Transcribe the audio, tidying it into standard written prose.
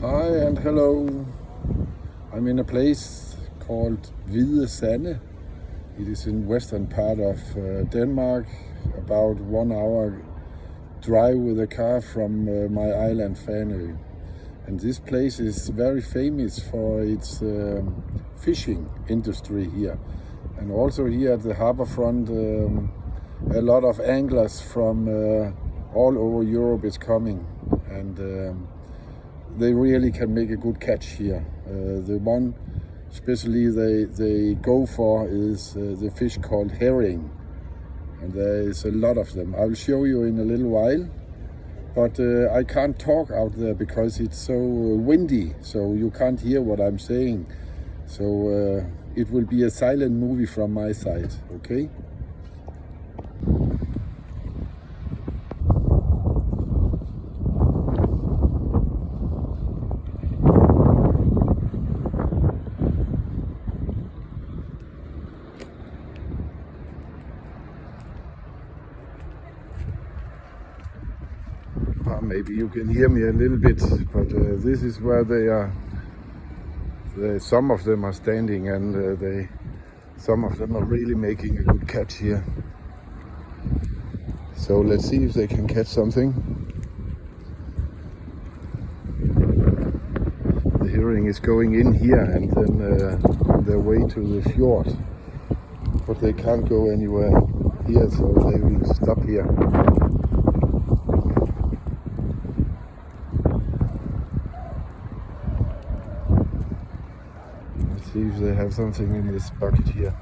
Hi and hello. I'm in a place called Hvide Sande. It is in western part of Denmark, about 1 hour drive with a car from my island Fanø. And this place is very famous for its fishing industry here. And also here at the harbor front, a lot of anglers from all over Europe is coming. And they really can make a good catch here. The one especially they go for is the fish called herring, and there is a lot of them. I'll show you in a little while, but I can't talk out there because it's so windy, so you can't hear what I'm saying. So it will be a silent movie from my side, okay? Maybe you can hear me a little bit, but this is where they are. Some of them are standing, and some of them are really making a good catch here. So let's see if they can catch something. The herring is going in here and then on their way to the fjord, but they can't go anywhere here, so they will stop here. See if they have something in this bucket here.